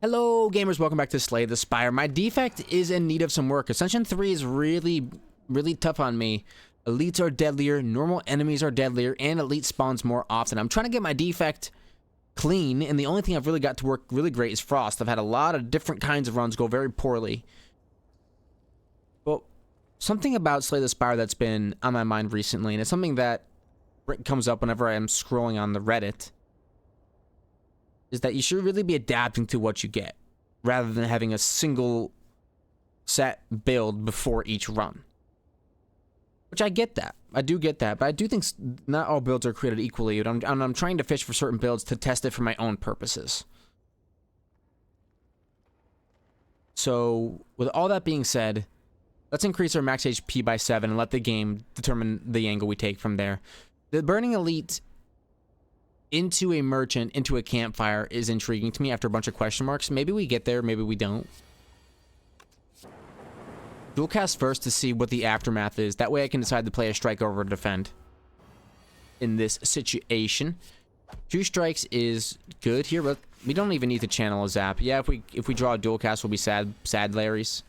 Hello gamers, welcome back to Slay the Spire. My Defect is in need of some work. Ascension 3 is really tough on me. Elites are deadlier, normal enemies are deadlier, and elite spawns more often. I'm trying to get my Defect clean, and the only thing I've really got to work really great is Frost. I've had a lot of different kinds of runs go very poorly. But something about Slay the Spire that's been on my mind recently, and it's something that comes up whenever I am scrolling on the Reddit, is that you should really be adapting to what you get, rather than having a single set build before each run. Which I get that. I do get that, but I do think not all builds are created equally, and I'm trying to fish for certain builds to test it for my own purposes. So, with all that being said, let's increase our max HP by 7 and let the game determine the angle we take from there. The Burning Elite into a merchant, into a campfire is intriguing to me after a bunch of question marks. Maybe we get there, maybe we don't. Dual cast first to see what the aftermath is. That way I can decide to play a strike over to defend in this situation. 2 strikes is good here, but we don't even need to channel a zap. Yeah, if we draw a dual cast, we'll be sad Larrys.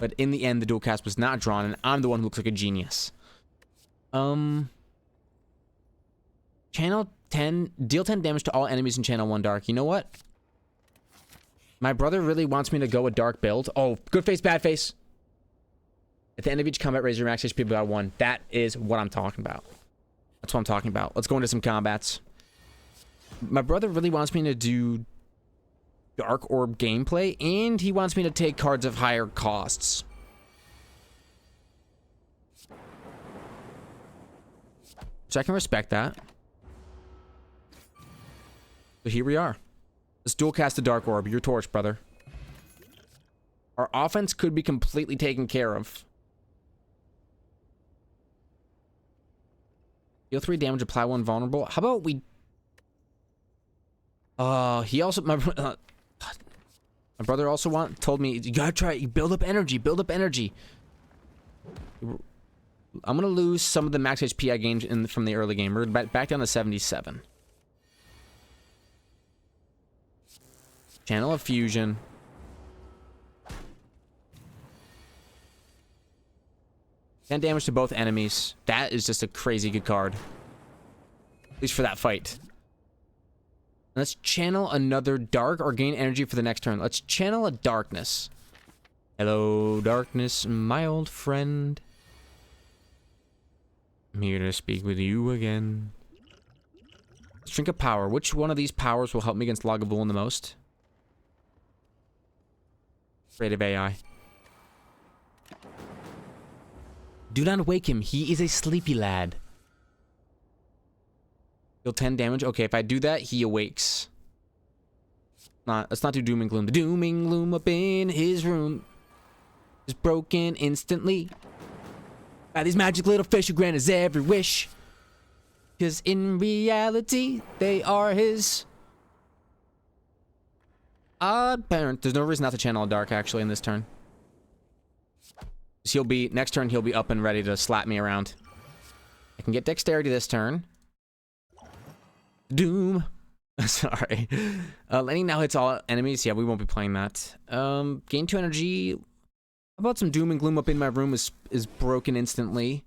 But in the end, the dual cast was not drawn, and I'm the one who looks like a genius. Channel 10, deal 10 damage to all enemies in channel 1 dark. You know what? My brother really wants me to go a dark build. Oh, good face, bad face. At the end of each combat, raise your max HP by 1. That is what I'm talking about. That's what I'm talking about. Let's go into some combats. My brother really wants me to do dark orb gameplay, and he wants me to take cards of higher costs. So I can respect that. So here we are. Let's dual cast the Dark Orb. Your torch, brother. Our offense could be completely taken care of. Deal 3 damage, apply 1 vulnerable. How about we... he also... My brother also told me, you gotta try it. Build up energy. Build up energy. I'm gonna lose some of the max HP I gained from the early game. We're back down to 77. Channel of Fusion. And damage to both enemies. That is just a crazy good card. At least for that fight. Let's channel another dark or gain energy for the next turn. Let's channel a darkness. Hello, darkness, my old friend. I'm here to speak with you again. Let's drink a power. Which one of these powers will help me against Lagavulin the most? Rate of AI. Do not wake him. He is a sleepy lad. Deal 10 damage. Okay, if I do that, he awakes. Let's not do doom and gloom. The doom and gloom up in his room is broken instantly by these magic little fish who grant his every wish. 'Cause in reality, they are his odd parent. There's no reason not to channel a dark actually in this turn. He'll be next turn. He'll be up and ready to slap me around. I can get dexterity this turn. Doom. Sorry. Lightning now hits all enemies. Yeah, we won't be playing that. Gain 2 energy. How about some doom and gloom up in my room is broken instantly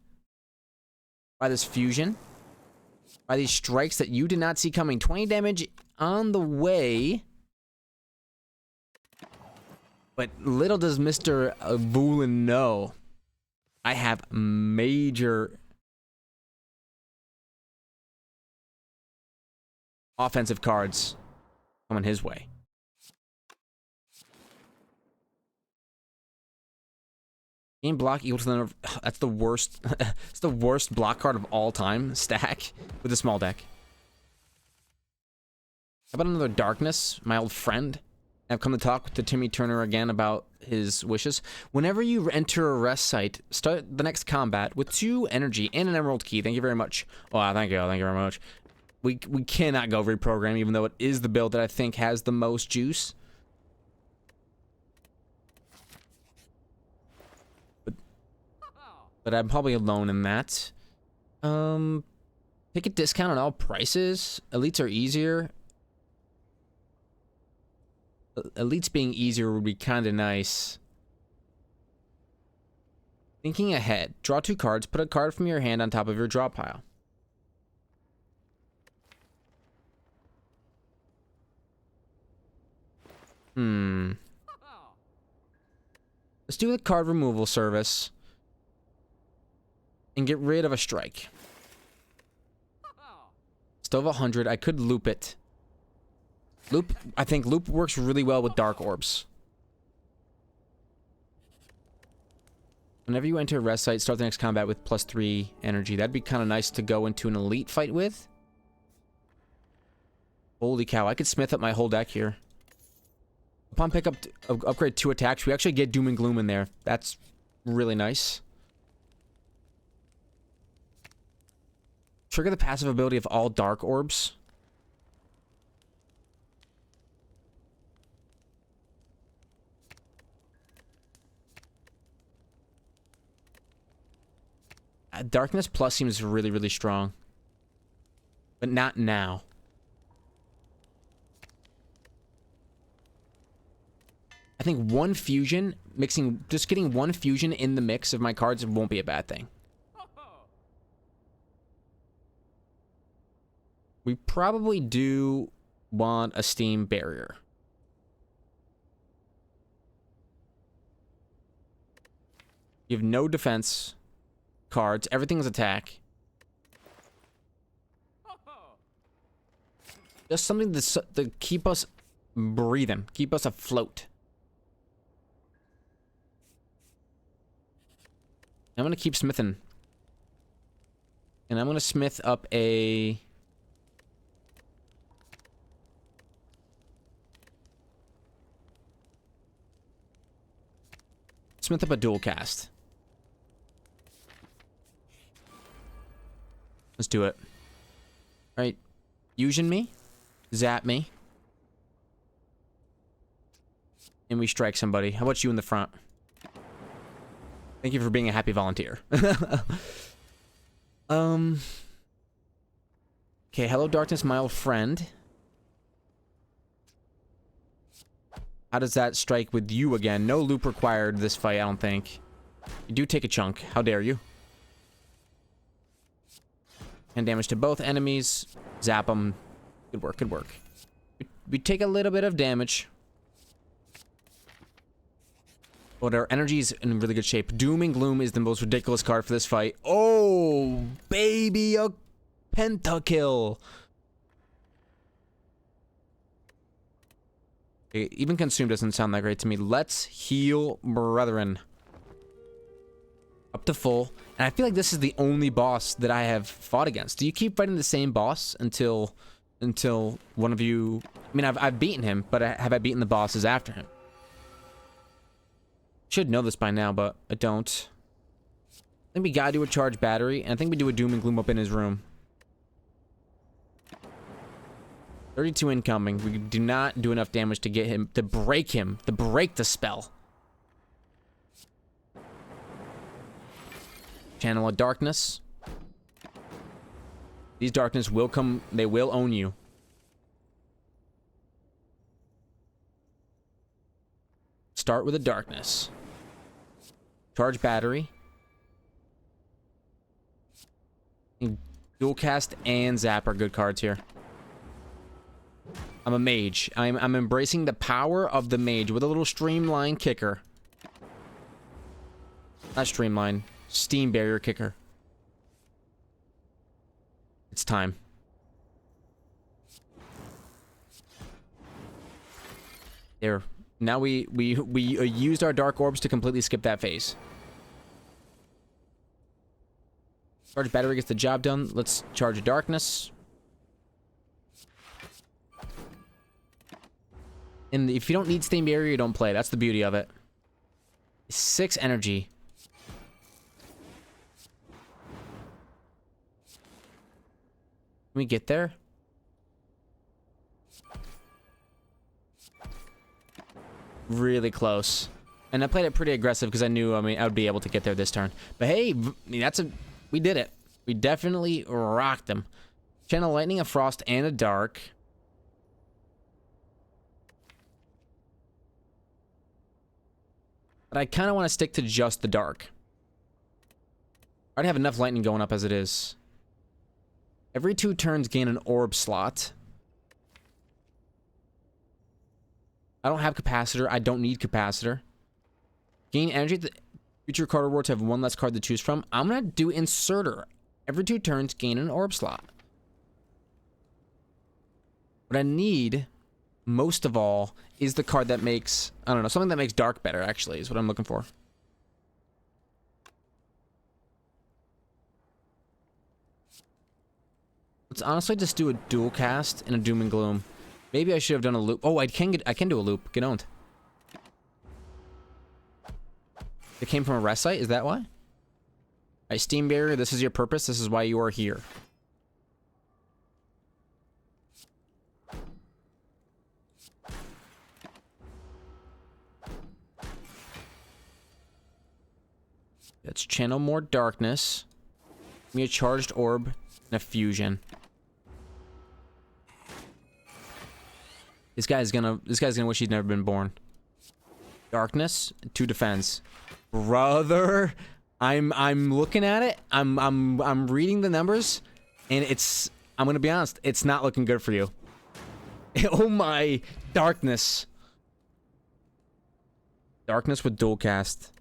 by this fusion. By these strikes that you did not see coming. 20 damage on the way. But little does Mr. Voolen know, I have major offensive cards coming his way. Game block equal to the number of, that's the worst. It's the worst block card of all time. Stack with a small deck. How about another darkness, my old friend? I've come to talk to Timmy Turner again about his wishes. Whenever you enter a rest site, start the next combat with 2 energy and an emerald key. Thank you very much. Oh, thank you very much. We cannot go reprogram, even though it is the build that I think has the most juice. But I'm probably alone in that. Pick a discount on all prices. Elites are easier. Elites being easier would be kind of nice. Thinking ahead. Draw 2 cards. Put a card from your hand on top of your draw pile. Let's do the card removal service. And get rid of a strike. Still have 100. I could loop it. I think loop works really well with dark orbs. Whenever you enter a rest site, start the next combat with +3 energy. That'd be kind of nice to go into an elite fight with. Holy cow, I could smith up my whole deck here. Upon pickup, upgrade 2 attacks, we actually get Doom and Gloom in there. That's really nice. Trigger the passive ability of all dark orbs. Darkness Plus seems really, really strong. But not now. I think 1 fusion, just getting 1 fusion in the mix of my cards won't be a bad thing. We probably do want a Steam Barrier. You have no defense cards. Everything is attack. Just something to keep us breathing. Keep us afloat. I'm going to keep smithing. And I'm going to smith up a... Smith up a dual cast. Let's do it. Alright. Fusion me. Zap me. And we strike somebody. How about you in the front? Thank you for being a happy volunteer. Okay, hello darkness, my old friend. How does that strike with you again? No loop required this fight, I don't think. You do take a chunk. How dare you? And damage to both enemies. Zap them. Good work, good work. We take a little bit of damage. But our energy is in really good shape. Doom and Gloom is the most ridiculous card for this fight. Oh, baby, a pentakill. Okay, even Consume doesn't sound that great to me. Let's heal, brethren. Up to full. And I feel like this is the only boss that I have fought against. Do you keep fighting the same boss until one of you... I mean, I've beaten him, but have I beaten the bosses after him? Should know this by now, but I don't. I think we gotta do a charge battery, and I think we do a Doom and Gloom up in his room. 32 incoming. We do not do enough damage to get him, to break the spell. Channel of Darkness. These darkness will come, they will own you. Start with a darkness. Charge battery. Dual cast and zap are good cards here. I'm a mage. I'm embracing the power of the mage with a little streamline kicker. Not streamline. Steam barrier kicker. It's time. There. Now we used our dark orbs to completely skip that phase. Charge battery gets the job done. Let's charge a darkness. And if you don't need Steam Barrier, you don't play. That's the beauty of it. 6 energy. Can we get there? Really close. And I played it pretty aggressive because I knew, I would be able to get there this turn. But hey, we did it. We definitely rocked them. Channel Lightning, a Frost, and a Dark. But I kind of want to stick to just the dark. I already have enough lightning going up as it is. Every 2 turns gain an orb slot. I don't have capacitor. I don't need capacitor. Gain energy. Future card rewards have 1 less card to choose from. I'm going to do inserter. Every 2 turns gain an orb slot. What I need, most of all, is the card that makes, I don't know, something that makes dark better, actually, is what I'm looking for. Let's honestly just do a dual cast and a Doom and Gloom. Maybe I should have done a loop. Oh, I can do a loop. Get owned. It came from a rest site? Is that why? Alright, Steam Barrier, this is your purpose. This is why you are here. Let's channel more darkness. Give me a charged orb and a fusion. This guy's gonna wish he'd never been born. Darkness, 2 defense. Brother, I'm looking at it. I'm reading the numbers, and I'm gonna be honest, it's not looking good for you. Oh my, darkness. Darkness with dual cast.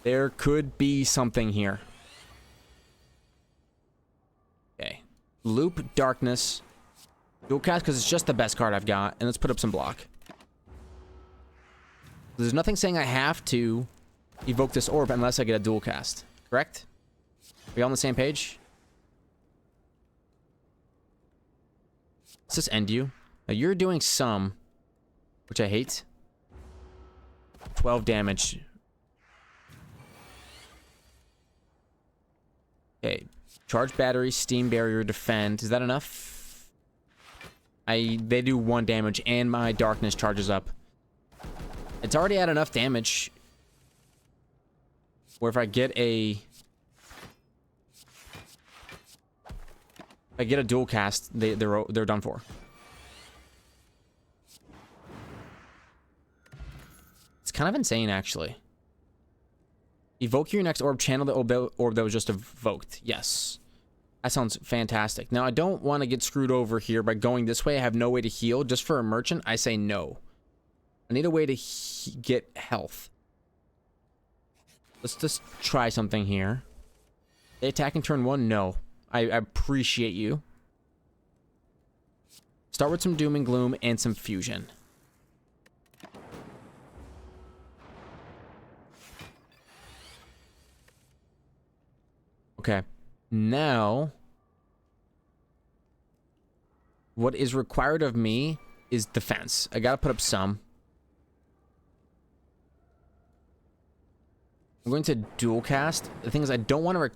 There could be something here. Okay. Loop, darkness. Dual cast because it's just the best card I've got. And let's put up some block. There's nothing saying I have to evoke this orb unless I get a dual cast. Correct? Are we all on the same page? Let's just end you. Now you're doing some, which I hate. 12 damage. Okay. Charge battery, steam barrier, defend. Is that enough? They do 1 damage and my darkness charges up. It's already at enough damage. Where if I get a dual cast, they're done for. It's kind of insane, actually. Evoke your next orb, channel the orb that was just evoked. Yes. That sounds fantastic. Now, I don't want to get screwed over here by going this way. I have no way to heal. Just for a merchant, I say no. I need a way to get health. Let's just try something here. They attack in turn 1? No. I appreciate you. Start with some Doom and Gloom and some Fusion. Okay. Now, what is required of me is defense. I gotta put up some. I'm going to dual cast. The thing is, I don't want a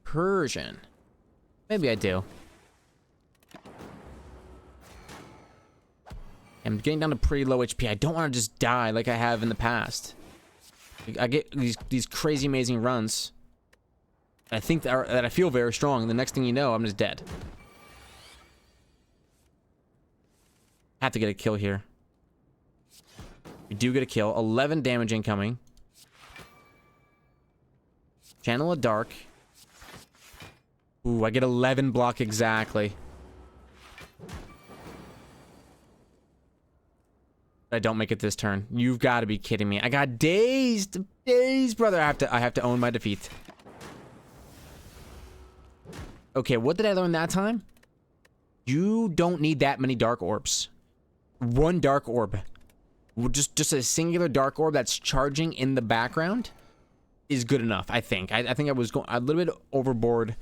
recursion. Maybe I do. I'm getting down to pretty low HP. I don't want to just die like I have in the past. I get these crazy amazing runs. I think that I feel very strong, and the next thing you know, I'm just dead. Have to get a kill here. We do get a kill. 11 damage incoming. Channel a dark. Ooh, I get 11 block exactly. I don't make it this turn. You've got to be kidding me. I got dazed. Dazed, brother. I have to own my defeat. Okay, what did I learn that time? You don't need that many dark orbs. 1 dark orb. Just a singular dark orb that's charging in the background is good enough, I think. I think I was going a little bit overboard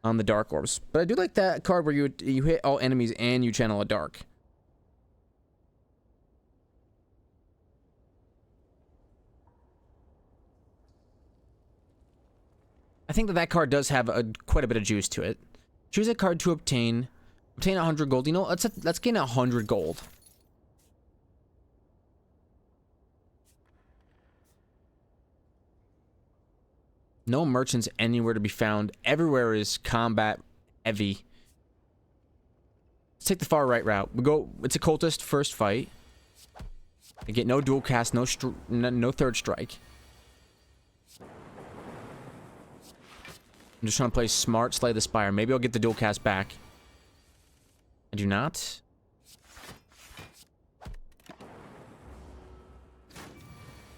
on the dark orbs. But I do like that card where you hit all enemies and you channel a dark. I think that card does have quite a bit of juice to it. Choose a card to obtain 100 gold. You know, let's gain 100 gold. No merchants anywhere to be found. Everywhere is combat heavy. Let's take the far right route. It's a cultist first fight. I get no dual cast, no third strike. I'm just trying to play smart, slay the Spire. Maybe I'll get the dual cast back. I do not.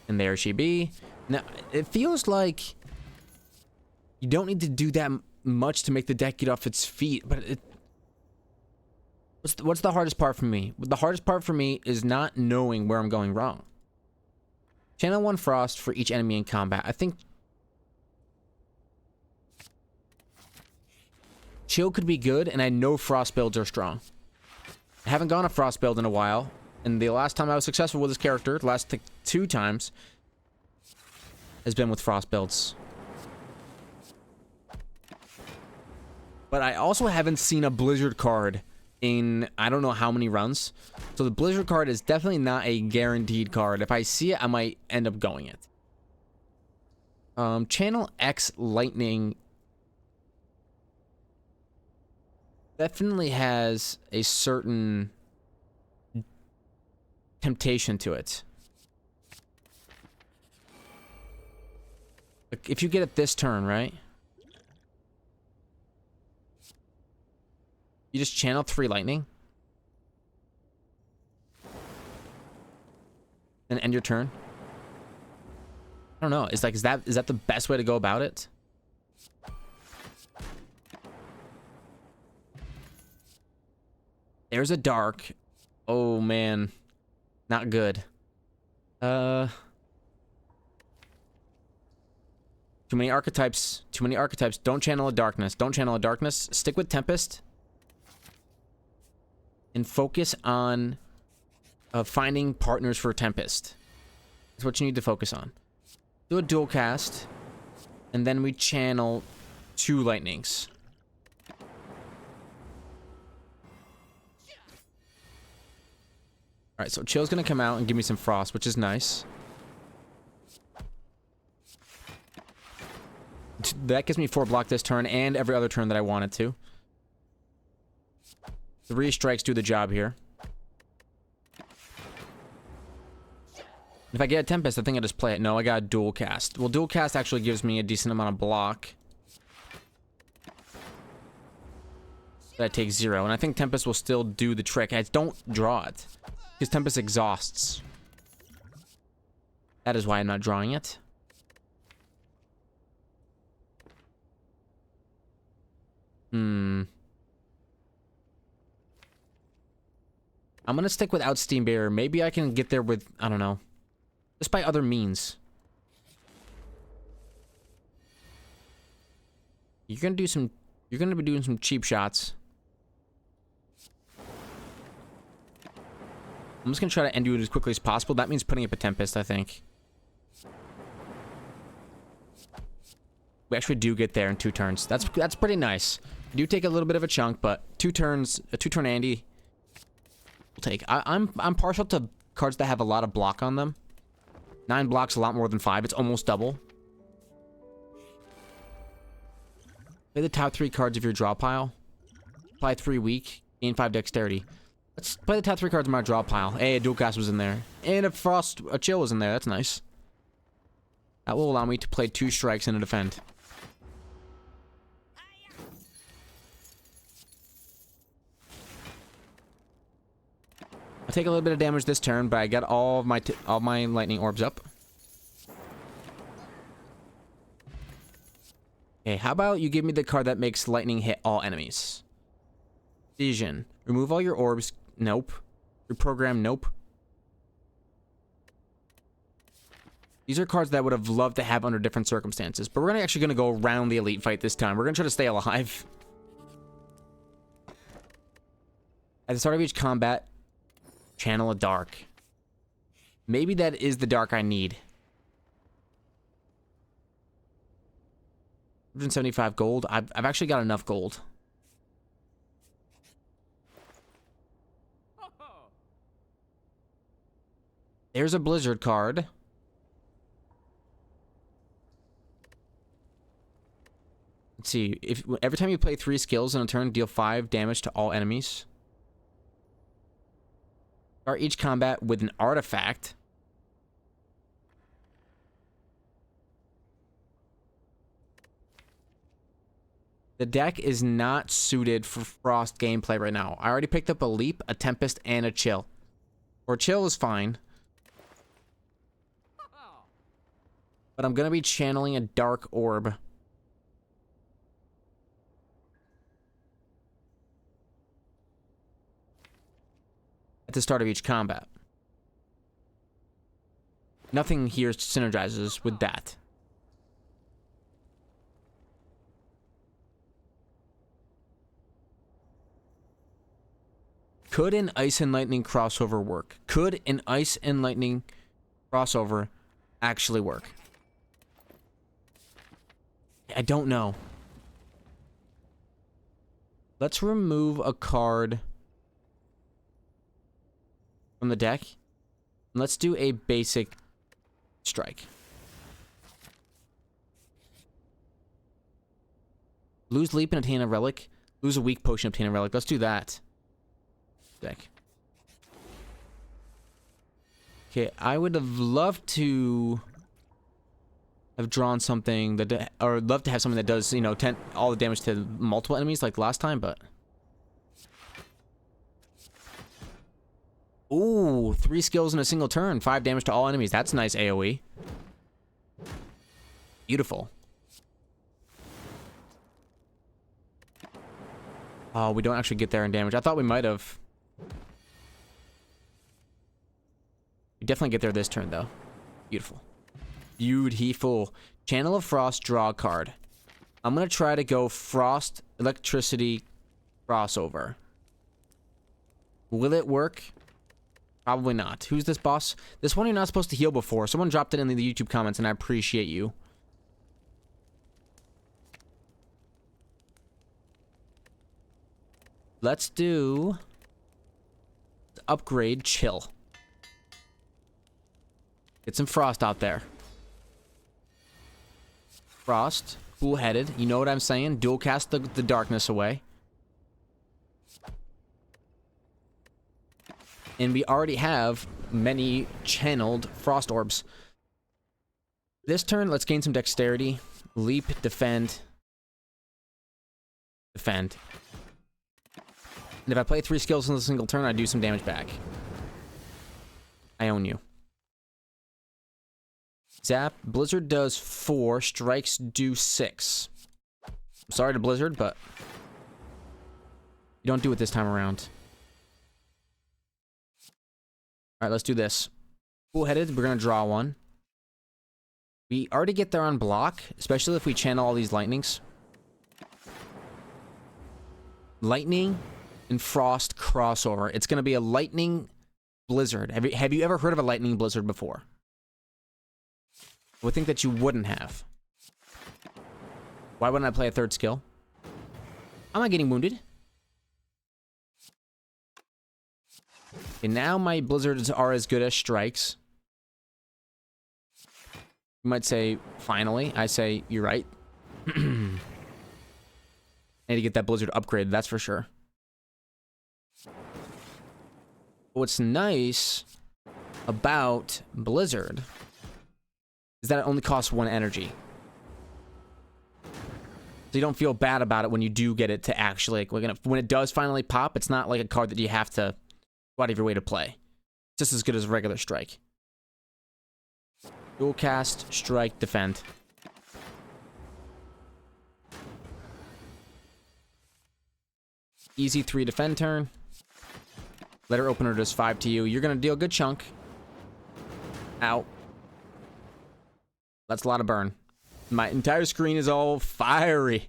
And there she be. Now, it feels like you don't need to do that much to make the deck get off its feet, but what's the hardest part for me? The hardest part for me is not knowing where I'm going wrong. Channel 1 Frost for each enemy in combat. I think Chill could be good, and I know Frost builds are strong. I haven't gone a Frost build in a while, and the last time I was successful with this character, the last 2 times, has been with Frost builds. But I also haven't seen a Blizzard card in I don't know how many runs. So the Blizzard card is definitely not a guaranteed card. If I see it, I might end up going it. Channel X Lightning definitely has a certain temptation to it. If you get it this turn, right? You just channel 3 lightning. And end your turn. I don't know. It's like, is that the best way to go about it? There's a dark. Oh man. Not good. Too many archetypes. Too many archetypes. Don't channel a darkness. Don't channel a darkness. Stick with Tempest. And focus on finding partners for Tempest. That's what you need to focus on. Do a dual cast. And then we channel 2 lightnings. Alright, so Chill's gonna come out and give me some Frost, which is nice. That gives me 4 block this turn and every other turn that I wanted to. 3 strikes do the job here. If I get a Tempest, I think I just play it. No, I got a dual cast. Well, dual cast actually gives me a decent amount of block. But I take 0, and I think Tempest will still do the trick. I don't draw it. Because Tempest exhausts. That is why I'm not drawing it. I'm gonna stick without Steam Bearer. Maybe I can get there with, I don't know, just by other means. You're gonna be doing some cheap shots. I'm just gonna try to end you as quickly as possible. That means putting up a Tempest, I think. We actually do get there in 2 turns. That's pretty nice. We do take a little bit of a chunk, but 2 turns, a 2-turn Andy. We'll take. I'm partial to cards that have a lot of block on them. 9 blocks, a lot more than 5. It's almost double. Play the top 3 cards of your draw pile. Apply 3 weak, gain 5 dexterity. Let's play the top 3 cards of my draw pile. Hey, a dual cast was in there. And a chill was in there. That's nice. That will allow me to play 2 strikes and a defend. I'll take a little bit of damage this turn, but I got all my lightning orbs up. Okay, how about you give me the card that makes lightning hit all enemies? Vision. Remove all your orbs. Nope. Reprogram. Nope. These are cards that I would have loved to have under different circumstances, but we're actually going to go around the elite fight this time. We're going to try to stay alive. At the start of each combat, channel a dark. Maybe that is the dark I need. 175 gold. I've actually got enough gold. There's a Blizzard card. Let's see. If every time you play 3 skills in a turn, deal 5 damage to all enemies. Start each combat with an artifact. The deck is not suited for Frost gameplay right now. I already picked up a Leap, a Tempest, and a Chill. Or Chill is fine. But I'm going to be channeling a Dark Orb. At the start of each combat. Nothing here synergizes with that. Could an Ice and Lightning crossover work? Could an Ice and Lightning crossover actually work? I don't know. Let's remove a card from the deck. Let's do a basic strike. Lose Leap and obtain a relic. Lose a weak potion, obtain a relic. Let's do that. Deck. Okay, I would have loved to have drawn something that, or love to have something that does, you know, all the damage to multiple enemies like last time, but. Ooh, 3 skills in a single turn, 5 damage to all enemies. That's nice AoE. Beautiful. Oh, we don't actually get there in damage. I thought we might have. We definitely get there this turn, though. Beautiful. Beautiful. Channel of Frost, draw a card. I'm going to try to go Frost, Electricity, crossover. Will it work? Probably not. Who's this boss? This one you're not supposed to heal before. Someone dropped it in the YouTube comments, and I appreciate you. Let's do upgrade Chill. Get some Frost out there. Frost, cool-headed. You know what I'm saying? Dual cast the darkness away. And we already have many channeled Frost Orbs. This turn, let's gain some dexterity. Leap, defend. Defend. And if I play 3 skills in a single turn, I do some damage back. I own you. Zap. Blizzard does 4. Strikes do 6. I'm sorry to Blizzard, but you don't do it this time around. Alright, let's do this. Cool-headed, we're going to draw one. We already get there on block, especially if we channel all these lightnings. Lightning and Frost crossover. It's going to be a Lightning Blizzard. Have you ever heard of a Lightning Blizzard before? I would think that you wouldn't have. Why wouldn't I play a 3rd skill? Am I getting wounded? Okay, now my Blizzards are as good as strikes. You might say, finally. I say, you're right. I need to get that Blizzard upgraded, that's for sure. What's nice about Blizzard is that it only costs 1 energy. So you don't feel bad about it when you do get it to actually, like, when it does finally pop, it's not like a card that you have to go out of your way to play. It's just as good as a regular strike. Dual cast, strike, defend. Easy 3 defend turn. Letter opener does 5 to you. You're going to deal a good chunk. Ow. That's a lot of burn. My entire screen is all fiery.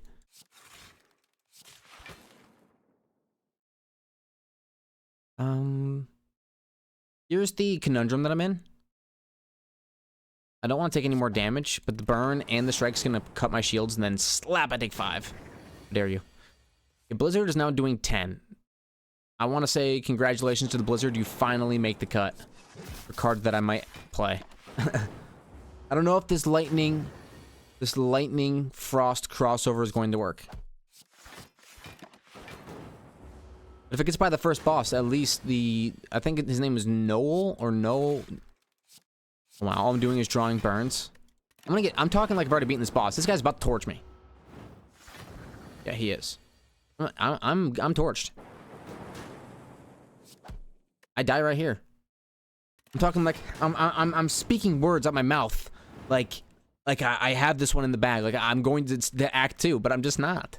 Here's the conundrum that I'm in. I don't want to take any more damage, but the burn and the strike's going to cut my shields, and then slap, I take 5. How dare you. Okay, Blizzard is now doing 10. I want to say congratulations to the Blizzard. You finally make the cut. For cards that I might play. I don't know if this lightning Frost crossover is going to work. But if it gets by the first boss, at least I think his name is Noel or Noel. Wow, all I'm doing is drawing burns. I'm talking like I've already beaten this boss. This guy's about to torch me. Yeah, he is. I'm torched. I die right here. I'm talking like I'm speaking words out my mouth, like I have this one in the bag. Like I'm going to act 2, but I'm just not.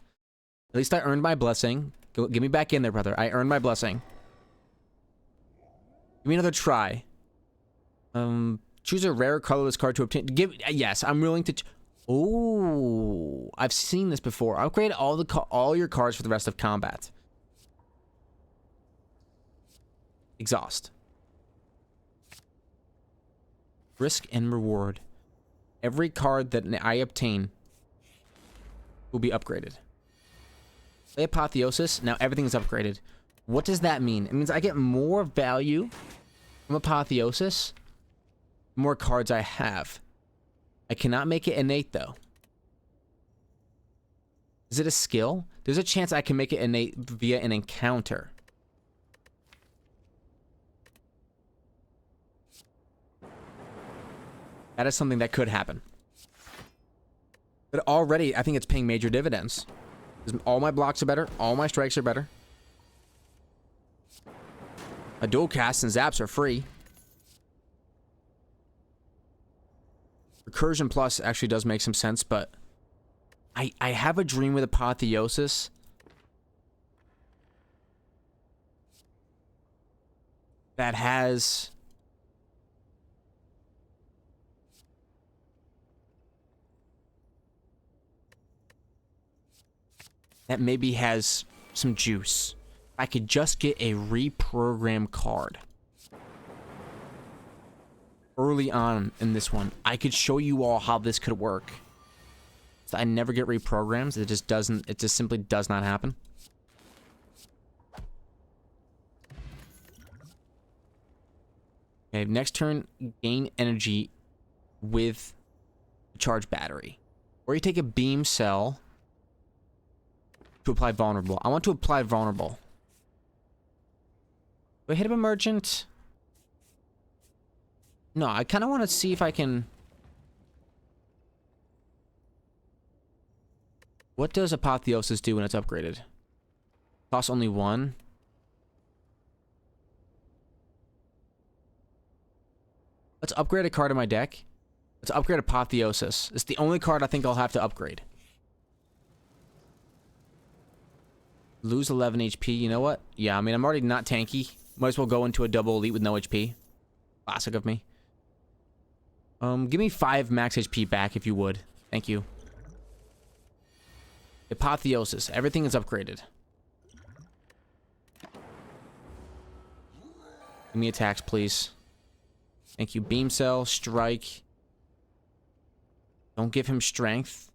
At least I earned my blessing. Get me back in there, brother. I earned my blessing. Give me another try. Choose a rare colorless card to obtain. Yes, I'm willing to. Oh, I've seen this before. Upgrade all your cards for the rest of combat. Exhaust. Risk and reward. Every card that I obtain will be upgraded. Play Apotheosis. Now everything is upgraded. What does that mean? It means I get more value from Apotheosis, the more cards I have. I cannot make it innate, though. Is it a skill? There's a chance I can make it innate via an encounter. That is something that could happen. But already, I think it's paying major dividends. All my blocks are better. All my strikes are better. My dual casts and zaps are free. Recursion Plus actually does make some sense, but I have a dream with Apotheosis. That has... that maybe has some juice. I could just get a reprogram card. Early on in this one, I could show you all how this could work. So I never get reprograms. It just simply does not happen. Okay, next turn, gain energy with a charge battery. Or you take a beam cell to apply vulnerable. I want to apply vulnerable. Do I hit him a merchant? No, I kind of want to see if I can... What does Apotheosis do when it's upgraded? Costs only 1. Let's upgrade a card in my deck. Let's upgrade Apotheosis. It's the only card I think I'll have to upgrade. Lose 11 HP. You know what? Yeah, I mean, I'm already not tanky. Might as well go into a double elite with no HP. Classic of me. Give me 5 max HP back if you would. Thank you. Apotheosis. Everything is upgraded. Give me attacks, please. Thank you. Beam Cell, Strike. Don't give him strength.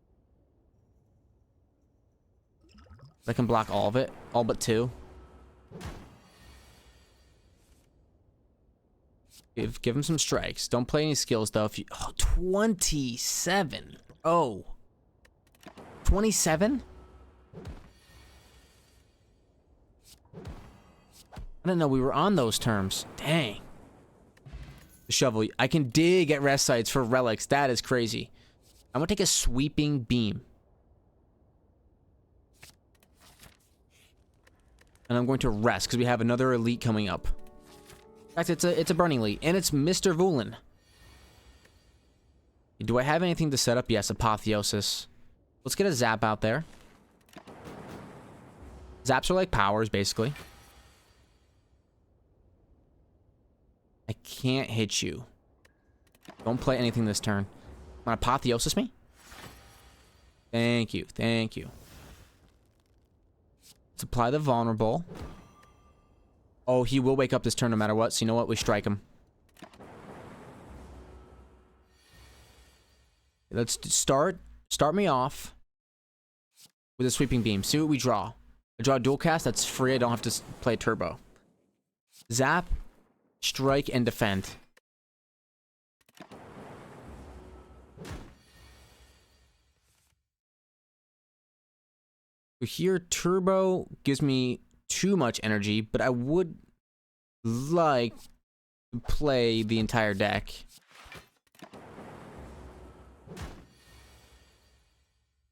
I can block all of it. All but 2. Give him some strikes. Don't play any skills, though. If you... Oh, 27. Oh. 27? I didn't know we were on those terms. Dang. The shovel. I can dig at rest sites for relics. That is crazy. I'm going to take a sweeping beam. And I'm going to rest because we have another elite coming up. In fact, it's a burning elite, and it's Mr. Voolen. Do I have anything to set up? Yes, Apotheosis. Let's get a zap out there. Zaps are like powers, basically. I can't hit you. Don't play anything this turn. Want to Apotheosis me? Thank you, thank you. Let's apply the vulnerable. Oh, he will wake up this turn no matter what, so you know what? We strike him. Let's start me off with a sweeping beam. See what we draw. I draw a dual cast. That's free. I don't have to play turbo. Zap, strike, and defend. So here, turbo gives me too much energy, but I would like to play the entire deck.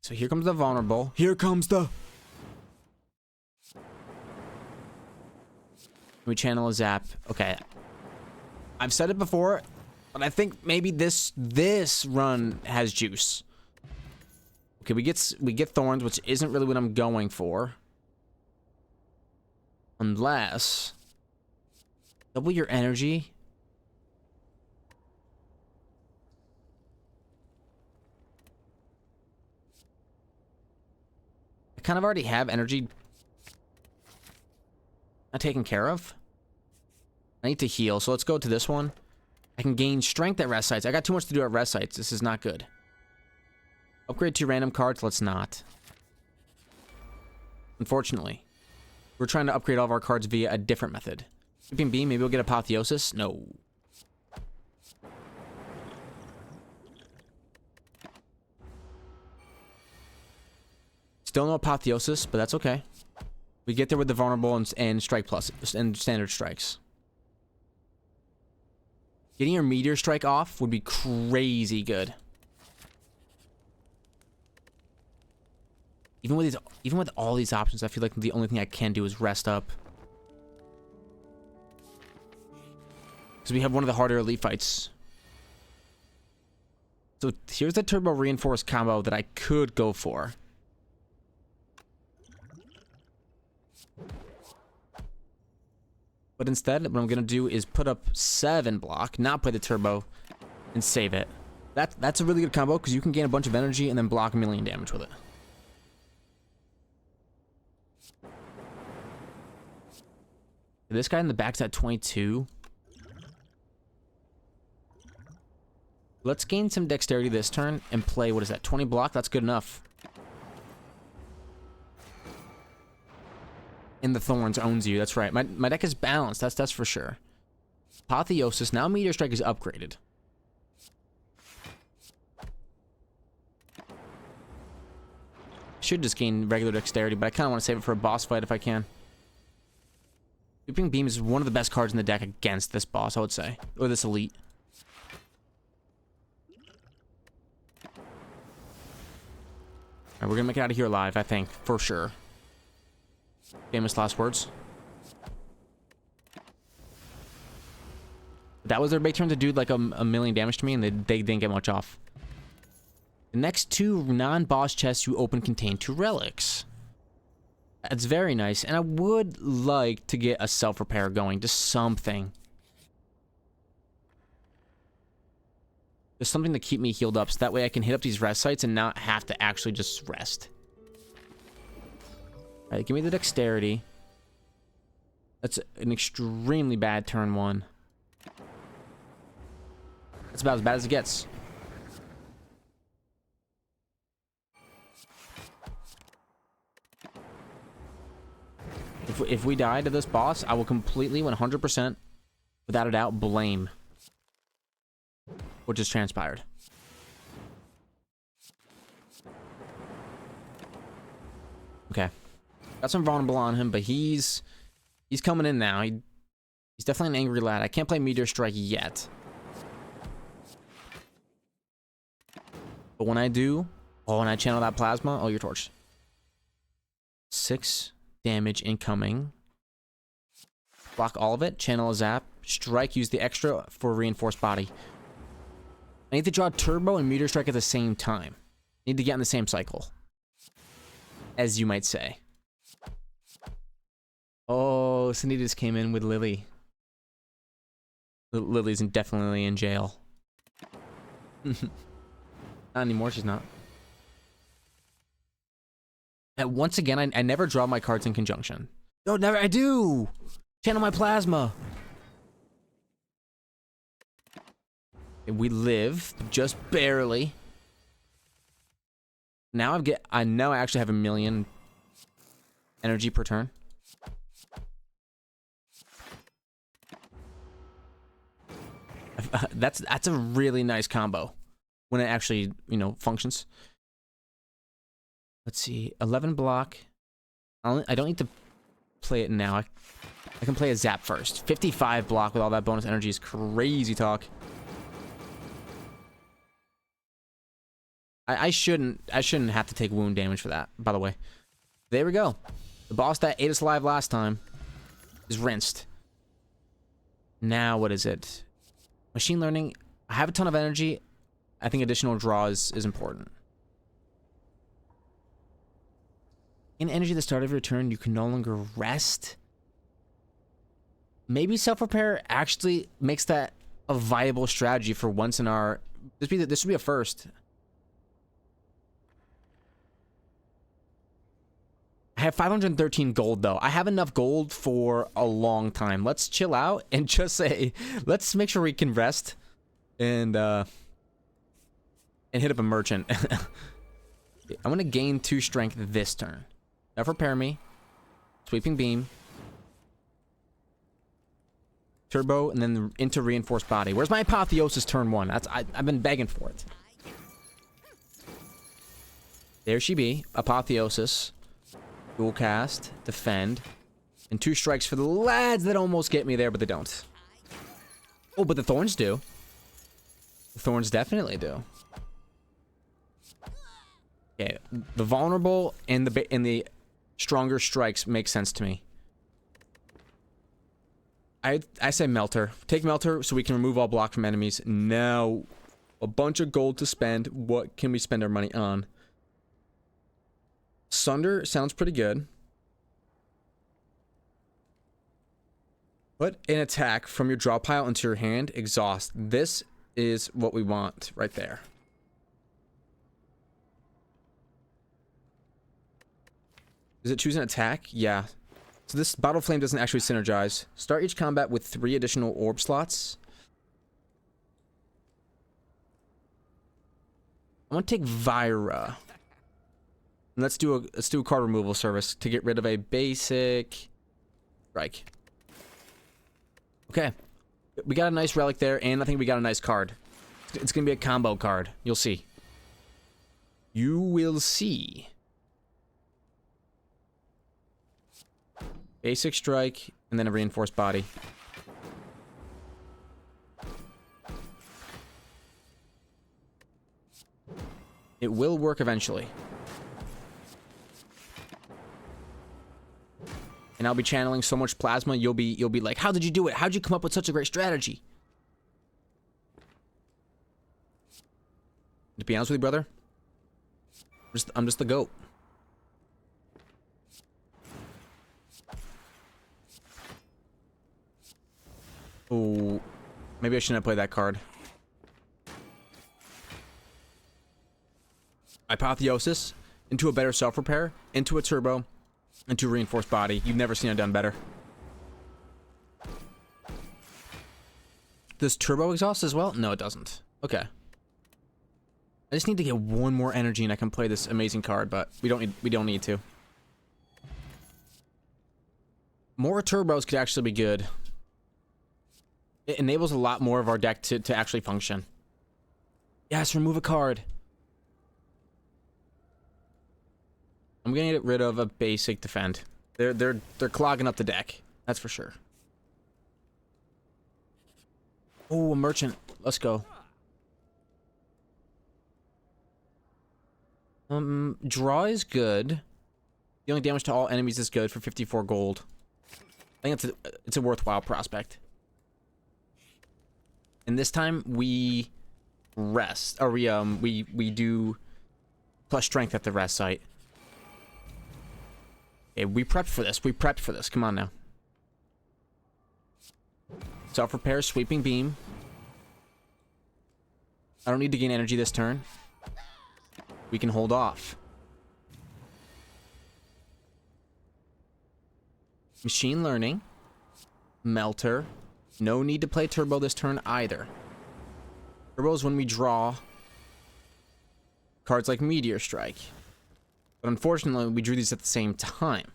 So here comes the vulnerable. Here comes the... We channel a zap. Okay. I've said it before, but I think maybe this run has juice. Okay, we get thorns, which isn't really what I'm going for. Unless double your energy. I kind of already have energy not taken care of. I need to heal, so let's go to this one. I can gain strength at rest sites. I got too much to do at rest sites. This is not good. Upgrade 2 random cards. Let's not. Unfortunately. We're trying to upgrade all of our cards via a different method. Sweeping Beam, maybe we'll get Apotheosis? No. Still no Apotheosis, but that's okay. We get there with the Vulnerable and Strike Plus, and Standard Strikes. Getting your Meteor Strike off would be crazy good. Even with all these options, I feel like the only thing I can do is rest up. Because we have one of the harder elite fights. So here's the Turbo Reinforced combo that I could go for. But instead, what I'm going to do is put up 7 block, not play the turbo, and save it. That's a really good combo, because you can gain a bunch of energy and then block 1,000,000 damage with it. This guy in the back's at 22. Let's gain some dexterity this turn and play, what is that, 20 block? That's good enough. And the Thorns owns you, that's right. My deck is balanced, that's for sure. Apotheosis, now Meteor Strike is upgraded. Should just gain regular dexterity, but I kind of want to save it for a boss fight if I can. Sweeping Beam is one of the best cards in the deck against this boss, I would say. Or this elite. Alright, we're gonna make it out of here alive, I think, for sure. Famous last words. That was their big turn to do like a 1,000,000 damage to me, and they didn't get much off. The next 2 non-boss chests you open contain 2 relics. That's very nice, and I would like to get a self-repair going, just something. Just something to keep me healed up, so that way I can hit up these rest sites and not have to actually just rest. Alright, give me the dexterity. That's an extremely bad turn 1. That's about as bad as it gets. If we die to this boss, I will completely, 100%, without a doubt, blame what just transpired. Okay. Got some vulnerable on him, but he's coming in now. He's definitely an angry lad. I can't play Meteor Strike yet. But when I do, when I channel that plasma, oh, you're torched. 6 damage incoming. Block all of it, channel a zap, strike, use the extra for reinforced body. I need to draw Turbo and Meteor Strike at the same time. I need to get in the same cycle. As you might say. Oh, Cindy just came in with Lily. Lily's definitely in jail. Not anymore, she's not. And once again, I never draw my cards in conjunction. No, never, I do! Channel my plasma! And we live, just barely. Now I actually have 1,000,000 energy per turn. That's a really nice combo when it actually, functions. Let's see, 11 block. I don't need to play it now. I can play a zap first. 55 block with all that bonus energy is crazy talk. I shouldn't have to take wound damage for that, by the way. There we go. The boss that ate us alive last time is rinsed. Now what is it? Machine learning. I have a ton of energy. I think additional draw is important. In energy at the start of your turn, you can no longer rest. Maybe self-repair actually makes that a viable strategy for once in our... This would be a first. I have 513 gold, though. I have enough gold for a long time. Let's chill out and just say, let's make sure we can rest and hit up a merchant. I want to gain 2 strength this turn. Now repair me. Sweeping beam. Turbo, and then into reinforced body. Where's my apotheosis turn 1? I've been begging for it. There she be. Apotheosis. Dual cast, defend, and 2 strikes for the lads that almost get me there, but they don't. Oh, but the thorns do. The thorns definitely do. Okay, the vulnerable and the stronger strikes make sense to me. I say melter. Take melter so we can remove all block from enemies. Now, a bunch of gold to spend. What can we spend our money on? Sunder sounds pretty good. Put an attack from your draw pile into your hand. Exhaust. This is what we want right there. Does it choose an attack? Yeah. So this Bottle Flame doesn't actually synergize. Start each combat with 3 additional orb slots. I want to take Vira. And let's do a card removal service to get rid of a basic strike. Okay. We got a nice relic there, and I think we got a nice card. It's gonna be a combo card. You'll see. You will see. Basic strike, and then a reinforced body. It will work eventually. And I'll be channeling so much plasma, you'll be like, how did you do it? How'd you come up with such a great strategy? To be honest with you, brother, I'm just the GOAT. Oh, maybe I shouldn't have played that card. Apotheosis, into a better self-repair, into a turbo, into a reinforced body. You've never seen it done better. Does turbo exhaust as well? No, it doesn't. Okay. I just need to get 1 more energy and I can play this amazing card, but we don't need to. More turbos could actually be good. It enables a lot more of our deck to actually function. Yes, remove a card. I'm gonna get rid of a basic defend. They're clogging up the deck. That's for sure. Oh, a merchant. Let's go. Draw is good. Dealing damage to all enemies is good for 54 gold. I think it's a worthwhile prospect. And this time we rest, or we do plus strength at the rest site. Okay, we prepped for this. We prepped for this. Come on now. Self-repair, sweeping beam. I don't need to gain energy this turn. We can hold off. Machine learning. Melter. No need to play turbo this turn either. Turbo is when we draw cards like Meteor Strike. But unfortunately, we drew these at the same time.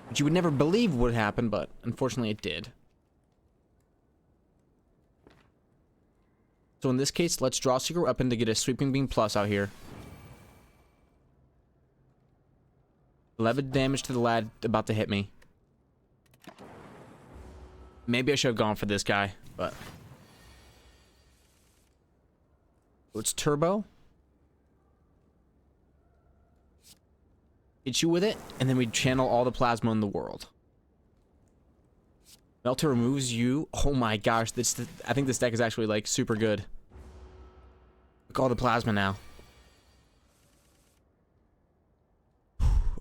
Which you would never believe would happen, but unfortunately it did. So in this case, let's draw Secret Weapon to get a Sweeping Beam Plus out here. 11 damage to the lad about to hit me. Maybe I should have gone for this guy, but... So it's turbo. Hit you with it, and then we channel all the plasma in the world. Melter removes you. Oh my gosh, I think this deck is actually like super good. Look, all the plasma now.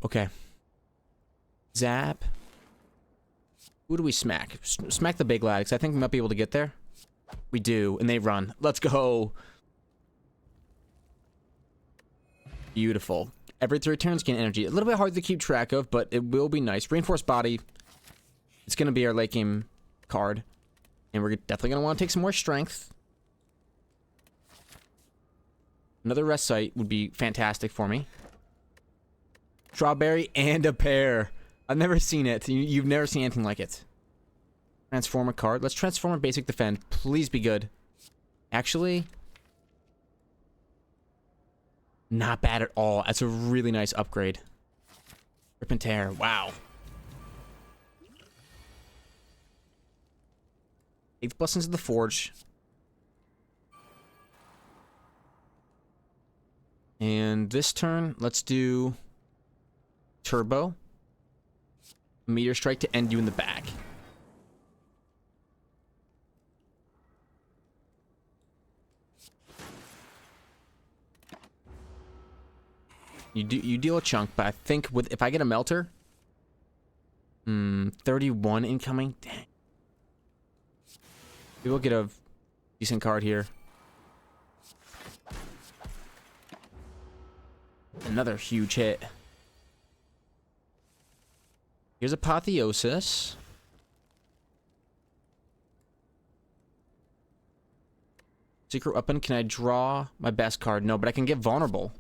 Okay. Zap. Who do we smack? Smack the big lad, because I think we might be able to get there. We do, and they run. Let's go. Beautiful. Every 3 turns gain energy. A little bit hard to keep track of, but it will be nice. Reinforced body. It's going to be our late game card. And we're definitely going to want to take some more strength. Another rest site would be fantastic for me. Strawberry and a pear. I've never seen it. You've never seen anything like it. Transform a card. Let's transform a basic defend. Please be good. Actually, not bad at all. That's a really nice upgrade. Rip and tear. Wow. 8th Blessings of the Forge. And this turn, let's do turbo. Meteor strike to end you in the back. You deal a chunk, but I think if I get a melter, 31 incoming. Dang. We will get a decent card here. Another huge hit. Here's Apotheosis. Secret Weapon. Can I draw my best card? No, but I can get Vulnerable.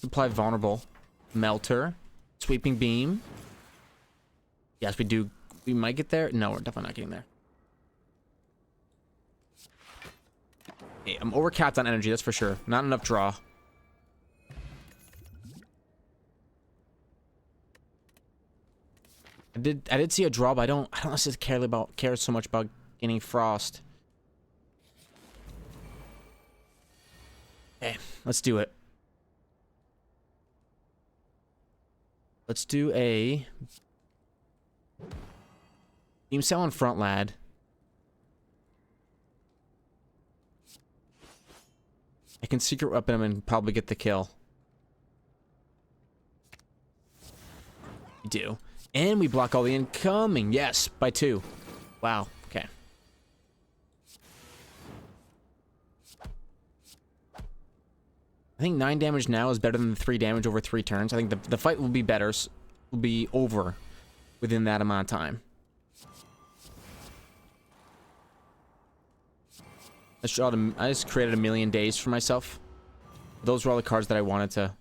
Apply Vulnerable. Melter. Sweeping Beam. Yes, we do. We might get there. No, we're definitely not getting there. Okay, I'm overcapped on energy, that's for sure. Not enough draw. I did see a draw, but I don't necessarily care so much about getting Frost. Okay, let's do it. Let's do a Beam Cell in front, lad. I can Secret Weapon him and probably get the kill. We do. And we block all the incoming. Yes, by 2. Wow. Okay. I think 9 damage now is better than the 3 damage over 3 turns. I think the fight will be better. Will be over within that amount of time. I just created a million days for myself. Those were all the cards that I wanted to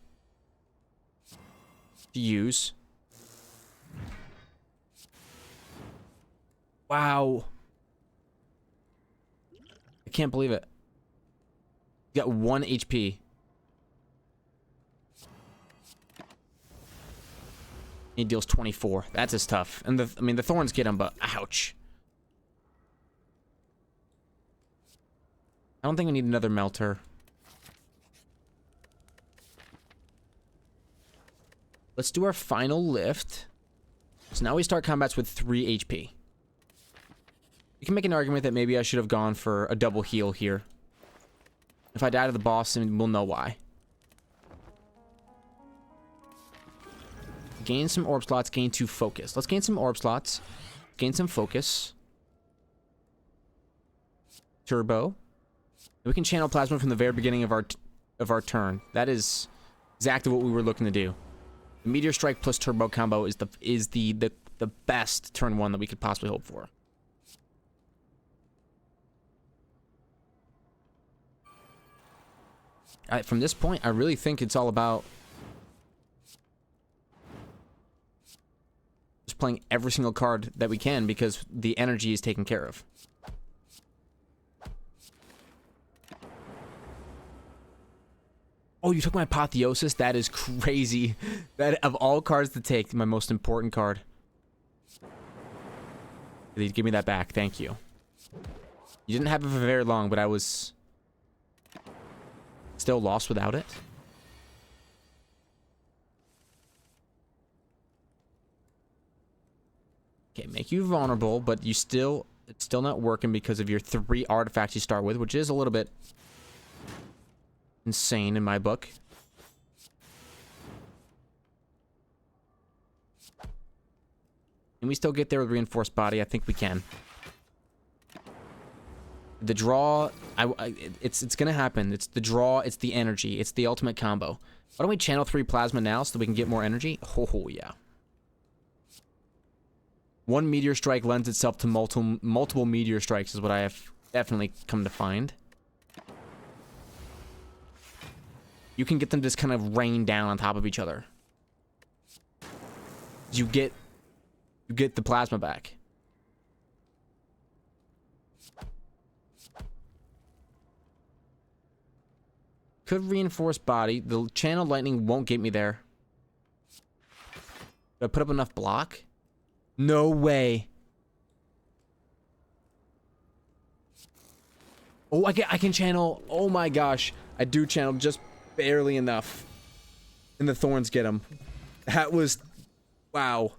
use. Wow. I can't believe it. You got 1 HP. He deals 24. That's as tough. And I mean, the thorns get him, but ouch. I don't think we need another melter. Let's do our final lift. So now we start combats with 3 HP. You can make an argument that maybe I should have gone for a double heal here. If I die to the boss, then we'll know why. Gain some orb slots, gain 2 focus. Let's gain some orb slots. Gain some focus. Turbo. We can channel plasma from the very beginning of our turn. That is exactly what we were looking to do. The Meteor Strike plus Turbo combo is the best turn 1 that we could possibly hope for. From this point, I really think it's all about just playing every single card that we can because the energy is taken care of. Oh, you took my Apotheosis? That is crazy. That of all cards to take, my most important card. Give me that back. Thank you. You didn't have it for very long, but I was still lost without it. Okay, make you vulnerable, but it's still not working because of your 3 artifacts you start with, which is a little bit insane in my book. Can we still get there with reinforced body? I think we can. The draw, it's gonna happen. It's the draw, it's the energy, it's the ultimate combo. Why don't we channel 3 plasma now so that we can get more energy? Oh yeah. 1 meteor strike lends itself to multiple meteor strikes is what I have definitely come to find. You can get them to just kind of rain down on top of each other. You get the plasma back. Could reinforce body. The channel lightning won't get me there. Did I put up enough block? No way. Oh, I can channel. Oh my gosh. I do channel just barely enough. And the thorns get him. That was... Wow.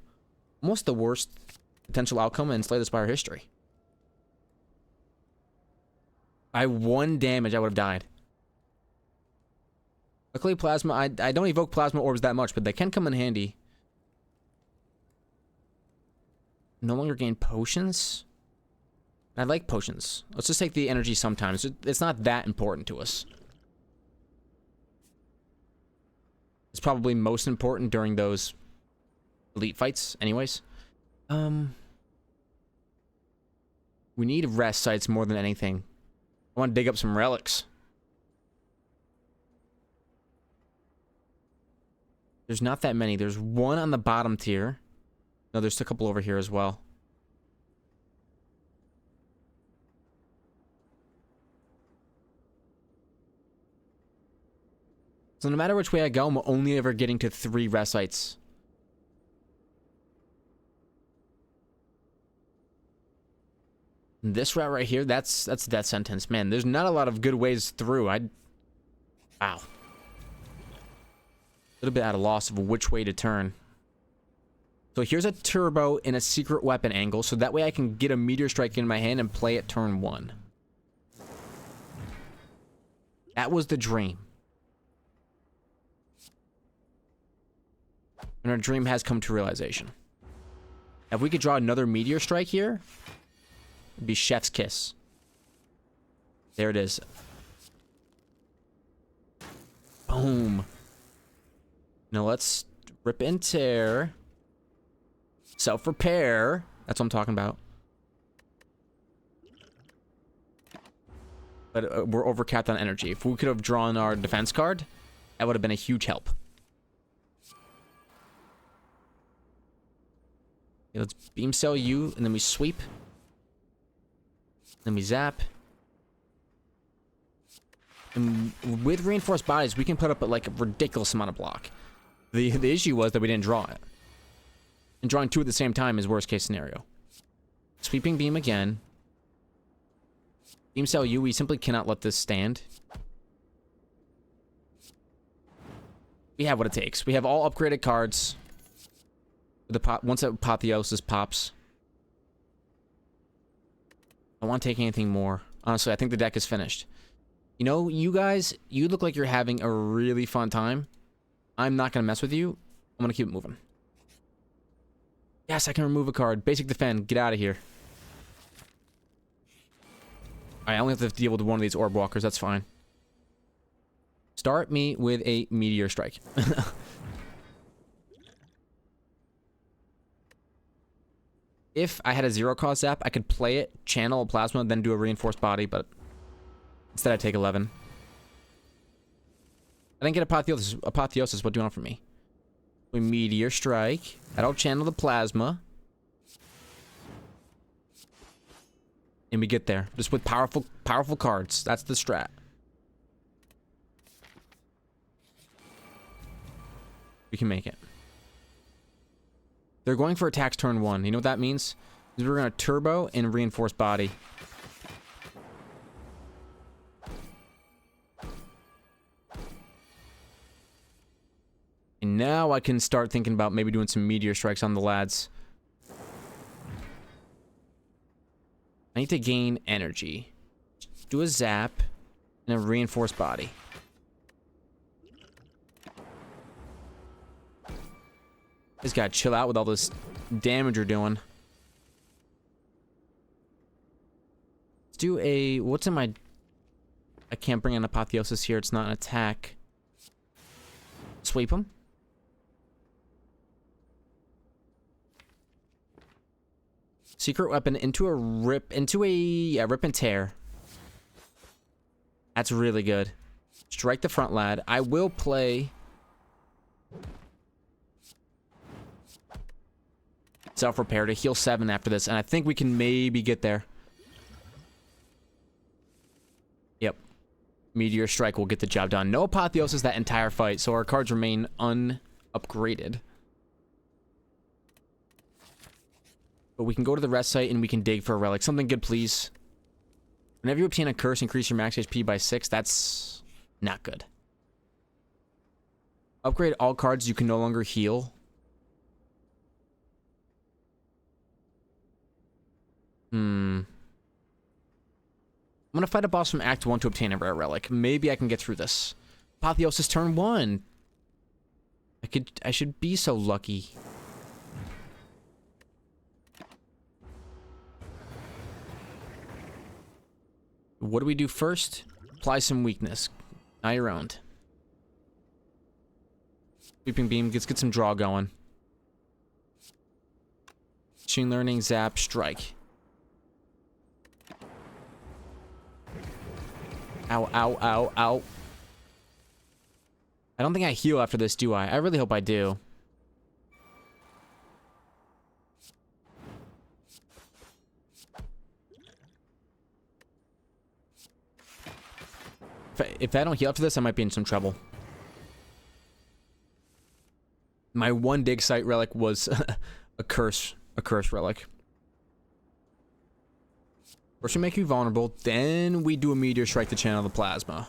Almost the worst potential outcome in Slay the Spire history. By 1 damage, I would have died. Luckily, plasma... I don't evoke plasma orbs that much, but they can come in handy. No longer gain potions? I like potions. Let's just take the energy sometimes. It's not that important to us. It's probably most important during those elite fights, anyways. We need rest sites more than anything. I want to dig up some relics. There's not that many. There's 1 on the bottom tier. No, there's a couple over here as well. So no matter which way I go, I'm only ever getting to 3 rest sites. This route right here, that's death sentence. Man, there's not a lot of good ways through. Wow. A little bit at a loss of which way to turn. So here's a turbo in a secret weapon angle, so that way I can get a meteor strike in my hand and play it turn 1. That was the dream. And our dream has come to realization. If we could draw another meteor strike here, it'd be chef's kiss. There it is. Boom. Now let's rip and tear. Self-repair. That's what I'm talking about. But we're overcapped on energy. If we could have drawn our defense card, that would have been a huge help. Okay, let's beam cell you, and then we sweep. Then we zap. And with reinforced bodies, we can put up like a ridiculous amount of block. The issue was that we didn't draw it. And drawing 2 at the same time is worst case scenario. Sweeping beam again. Beam cell you, we simply cannot let this stand. We have what it takes. We have all upgraded cards. Once Apotheosis pops. I don't want to take anything more. Honestly, I think the deck is finished. You know, you guys, you look like you're having a really fun time. I'm not going to mess with you. I'm going to keep it moving. Yes, I can remove a card. Basic defend. Get out of here. I only have to deal with 1 of these orb walkers. That's fine. Start me with a meteor strike. If I had a 0-cost zap, I could play it, channel a plasma, then do a reinforced body, but instead I take 11. I didn't get Apotheosis. Apotheosis, what do you want from me? We meteor strike. That'll channel the plasma. And we get there. Just with powerful cards. That's the strat. We can make it. They're going for attacks turn 1. You know what that means? We're gonna turbo and reinforce body. And now I can start thinking about maybe doing some meteor strikes on the lads. I need to gain energy. Do a zap and a reinforced body. Just gotta chill out with all this damage you're doing. Let's do a... What's in my... I can't bring an apotheosis here. It's not an attack. Sweep him. Secret weapon into a rip... Into a... Yeah, rip and tear. That's really good. Strike the front lad. I will play... Self-repair to heal 7 after this, and I think we can maybe get there. Yep. Meteor Strike will get the job done. No Apotheosis that entire fight, so our cards remain unupgraded. But we can go to the rest site and we can dig for a relic. Something good, please. Whenever you obtain a curse, increase your max HP by 6. That's not good. Upgrade all cards you can no longer heal. I'm gonna fight a boss from Act 1 to obtain a rare relic. Maybe I can get through this. Apotheosis turn 1. I should be so lucky. What do we do first? Apply some weakness. Now you're owned. Sweeping beam, let's get some draw going. Machine learning, zap, strike. Ow, ow, ow, ow. I don't think I heal after this, do I? I really hope I do. If I don't heal after this, I might be in some trouble. My one dig site relic was a curse relic. First we make you vulnerable, then we do a meteor strike to channel the plasma.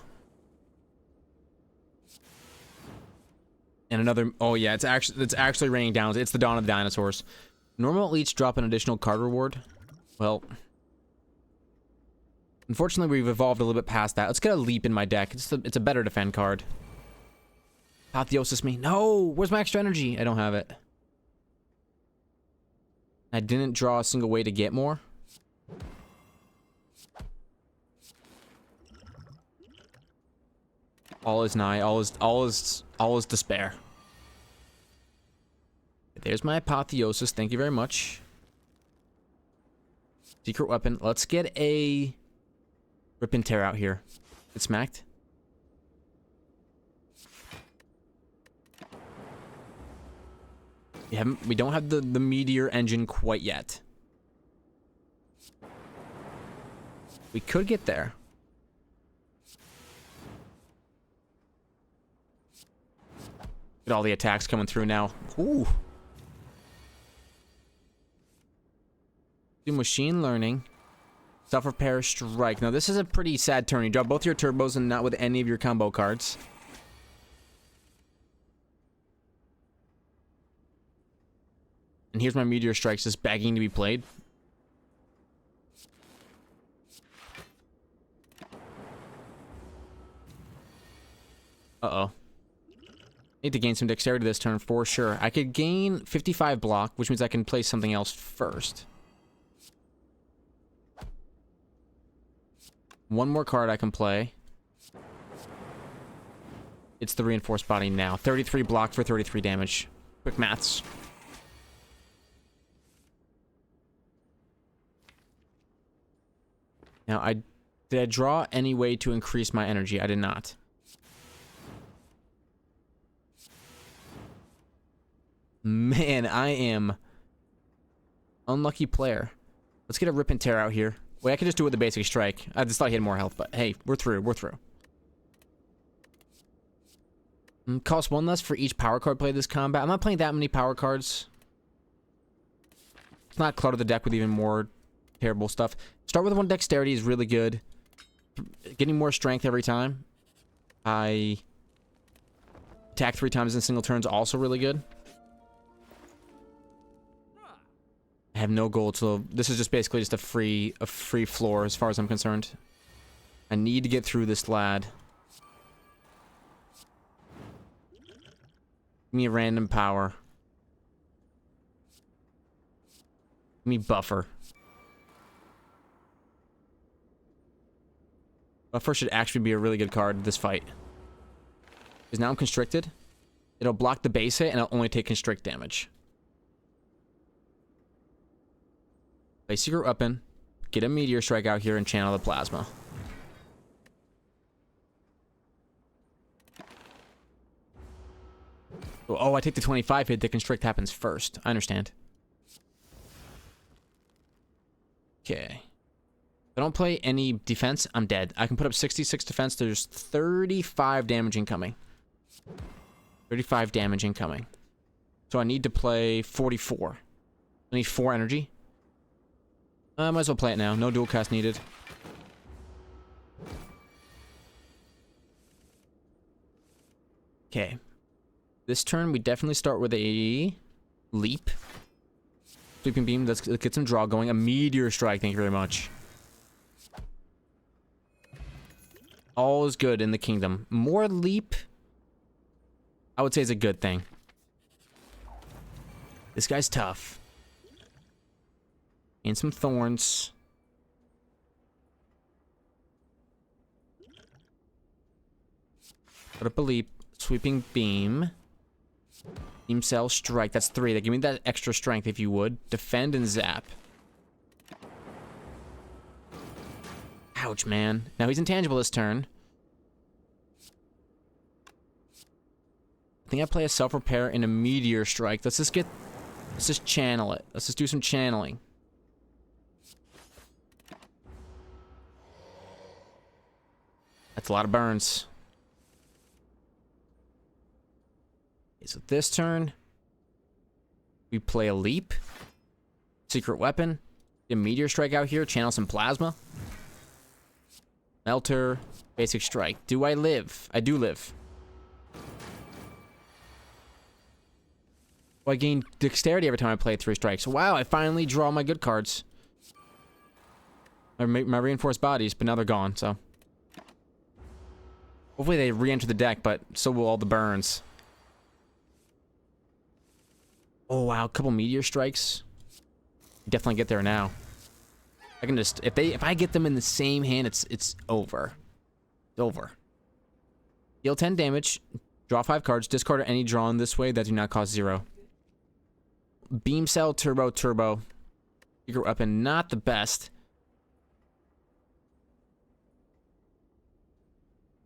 And another, oh yeah, it's actually raining down. It's the dawn of the dinosaurs. Normal elites drop an additional card reward. Well, unfortunately we've evolved a little bit past that. Let's get a leap in my deck. It's a better defend card. Apotheosis me. No, where's my extra energy? I don't have it. I didn't draw a single way to get more. All is nigh. All is despair. There's my apotheosis. Thank you very much. Secret weapon. Let's get a rip and tear out here. Get smacked. We don't have the meteor engine quite yet. We could get there. Get all the attacks coming through now. Ooh. Do machine learning. Self-repair, strike. Now this is a pretty sad turn. You draw both your turbos and not with any of your combo cards. And here's my meteor strikes just begging to be played. Uh-oh. Need to gain some dexterity this turn for sure. I could gain 55 block, which means I can play something else first. One more card I can play. It's the reinforced body now. 33 block for 33 damage. Quick maths. Now, did I draw any way to increase my energy? I did not. Man, I am unlucky player. Let's get a rip and tear out here. Wait, I could just do it with the basic strike. I just thought he had more health, but hey, we're through. We're through. Cost 1 less for each power card played this combat. I'm not playing that many power cards. Let's not clutter the deck with even more terrible stuff. Start with 1 dexterity is really good. Getting more strength every time. I attack 3 times in single turn is also really good. I have no gold, so this is just basically just a free floor as far as I'm concerned. I need to get through this lad. Give me a random power. Give me buffer. Buffer should actually be a really good card in this fight. Because now I'm constricted. It'll block the base hit and I'll only take constrict damage. Play Secret Weapon. Get a Meteor Strike out here and channel the Plasma. Oh, I take the 25 hit. The constrict happens first. I understand. Okay. If I don't play any defense, I'm dead. I can put up 66 defense. There's 35 damage incoming. 35 damage incoming. So I need to play 44. I need 4 energy. I might as well play it now. No dual cast needed. Okay. This turn, we definitely start with a leap. Sweeping beam, let's get some draw going. A Meteor Strike, thank you very much. All is good in the kingdom. More leap, I would say, is a good thing. This guy's tough. And some thorns. Put up a leap. Sweeping beam. Beam cell strike. That's 3. They give me that extra strength if you would. Defend and zap. Ouch, man. Now he's intangible this turn. I think I play a self-repair and a Meteor Strike. Let's just channel it. Let's just do some channeling. That's a lot of burns. Okay, so this turn, we play a leap. Secret Weapon. Get a Meteor Strike out here. Channel some Plasma. Melter. Basic Strike. Do I live? I do live. I gain dexterity every time I play 3 strikes. Wow, I finally draw my good cards. My reinforced bodies, but now they're gone, so. Hopefully they re-enter the deck, but so will all the burns. Oh wow, a couple Meteor Strikes. Definitely get there now. I can just if I get them in the same hand, it's over. It's over. Deal 10 damage, draw 5 cards, discard any drawn this way that do not cost 0. Beam Cell, Turbo. Secret Weapon, not the best.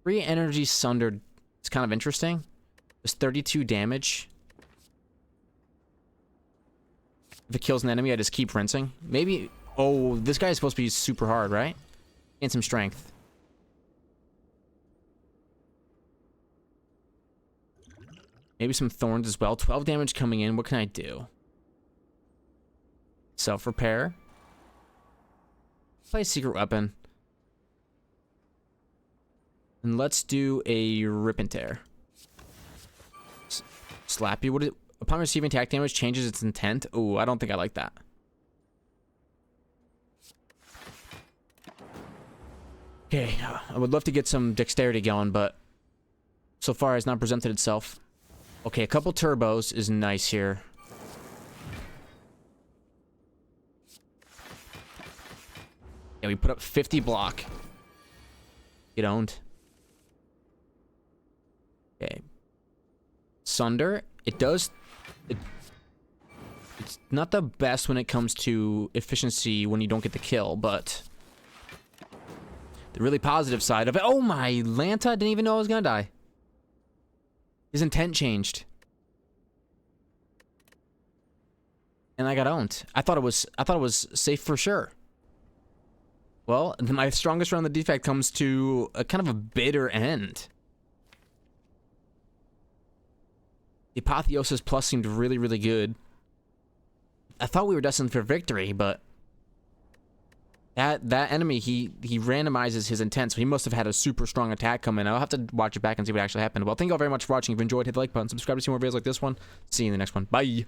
3 energy sundered. It's kind of interesting. There's 32 damage. If it kills an enemy, I just keep rinsing. Maybe. Oh, this guy is supposed to be super hard, right? And some strength. Maybe some thorns as well. 12 damage coming in. What can I do? Self-repair. Play Secret Weapon. And let's do a Rip and Tear. Slap you. Upon receiving attack damage, changes its intent. Ooh, I don't think I like that. Okay, I would love to get some dexterity going, but so far it's not presented itself. Okay, a couple turbos is nice here. Yeah, we put up 50 block. Get owned. Okay. Sunder. It's not the best when it comes to efficiency when you don't get the kill, but the really positive side of it. Oh my, Lanta didn't even know I was gonna die. His intent changed. And I got owned. I thought it was safe for sure. Well, my strongest round of the defect comes to a kind of a bitter end. The Apotheosis Plus seemed really, really good. I thought we were destined for victory, but that enemy, he randomizes his intent, so he must have had a super strong attack coming. I'll have to watch it back and see what actually happened. Well, thank you all very much for watching. If you enjoyed, hit the like button, subscribe to see more videos like this one. See you in the next one. Bye.